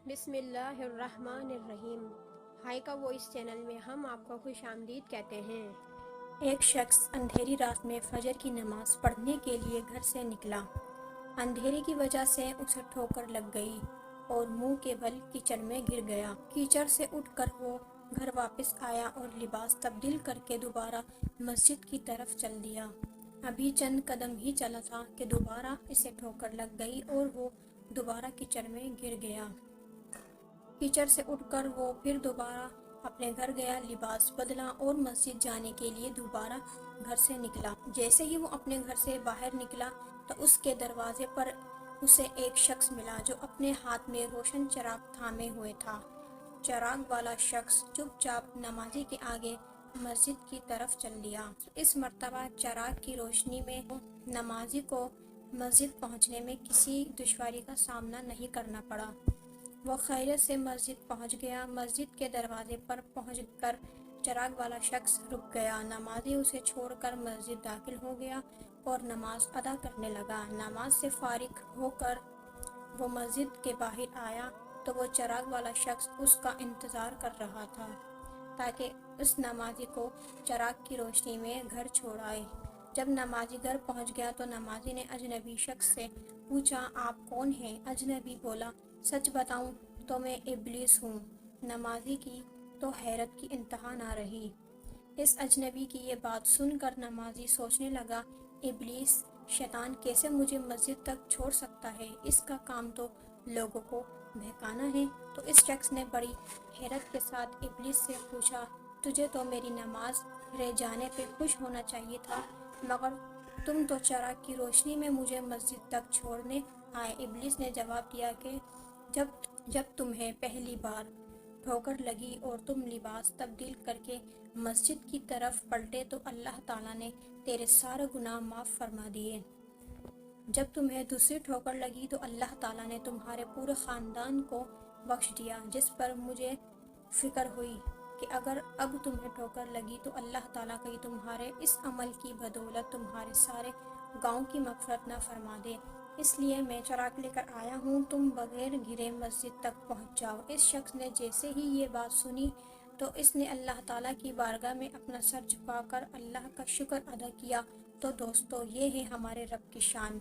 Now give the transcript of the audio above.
بسم اللہ الرحمن الرحیم۔ ہائی کا وائس چینل میں ہم آپ کو خوش آمدید کہتے ہیں۔ ایک شخص اندھیری رات میں فجر کی نماز پڑھنے کے لیے گھر سے نکلا۔ اندھیرے کی وجہ سے اسے ٹھوکر لگ گئی اور منہ کے بل کیچڑ میں گر گیا۔ کیچڑ سے اٹھ کر وہ گھر واپس آیا اور لباس تبدیل کر کے دوبارہ مسجد کی طرف چل دیا۔ ابھی چند قدم ہی چلا تھا کہ دوبارہ اسے ٹھوکر لگ گئی اور وہ دوبارہ کیچڑ میں گر گیا۔ کیچڑ سے اٹھ کر وہ پھر دوبارہ اپنے گھر گیا، لباس بدلا اور مسجد جانے کے لیے دوبارہ گھر سے نکلا۔ جیسے ہی وہ اپنے گھر سے باہر نکلا تو اس کے دروازے پر اسے ایک شخص ملا جو اپنے ہاتھ میں روشن چراغ تھامے ہوئے تھا۔ چراغ والا شخص چپ چاپ نمازی کے آگے مسجد کی طرف چل دیا۔ اس مرتبہ چراغ کی روشنی میں نمازی کو مسجد پہنچنے میں کسی دشواری کا سامنا نہیں کرنا پڑا۔ وہ خیریت سے مسجد پہنچ گیا۔ مسجد کے دروازے پر پہنچ کر چراغ والا شخص رک گیا۔ نمازی اسے چھوڑ کر مسجد داخل ہو گیا اور نماز ادا کرنے لگا۔ نماز سے فارغ ہو کر وہ مسجد کے باہر آیا تو وہ چراغ والا شخص اس کا انتظار کر رہا تھا تاکہ اس نمازی کو چراغ کی روشنی میں گھر چھوڑ آئے۔ جب نمازی گھر پہنچ گیا تو نمازی نے اجنبی شخص سے پوچھا، آپ کون ہیں؟ اجنبی بولا، سچ بتاؤں تو میں ابلیس ہوں۔ نمازی کی تو حیرت کی انتہا نہ رہی۔ اس اجنبی کی یہ بات سن کر نمازی سوچنے لگا، ابلیس شیطان کیسے مجھے مسجد تک چھوڑ سکتا ہے؟ اس کا کام تو لوگوں کو بہکانا ہے۔ تو اس شخص نے بڑی حیرت کے ساتھ ابلیس سے پوچھا، تجھے تو میری نماز رہ جانے پہ خوش ہونا چاہیے تھا، مگر تم تو چراغ کی روشنی میں مجھے مسجد تک چھوڑنے آئے۔ ابلیس نے جواب دیا کہ جب تمہیں پہلی بار ٹھوکر لگی اور تم لباس تبدیل کر کے مسجد کی طرف پلٹے تو اللہ تعالیٰ نے تیرے سارے گناہ معاف فرما دیے۔ جب تمہیں دوسری ٹھوکر لگی تو اللہ تعالیٰ نے تمہارے پورے خاندان کو بخش دیا، جس پر مجھے فکر ہوئی کہ اگر اب تمہیں ٹھوکر لگی تو اللہ تعالیٰ کہیں تمہارے اس عمل کی بدولت تمہارے سارے گناہوں کی مغفرت نہ فرما دے، اس لیے میں چراغ لے کر آیا ہوں، تم بغیر گرے مسجد تک پہنچ جاؤ۔ اس شخص نے جیسے ہی یہ بات سنی تو اس نے اللہ تعالیٰ کی بارگاہ میں اپنا سر جھکا کر اللہ کا شکر ادا کیا۔ تو دوستو، یہ ہے ہمارے رب کی شان۔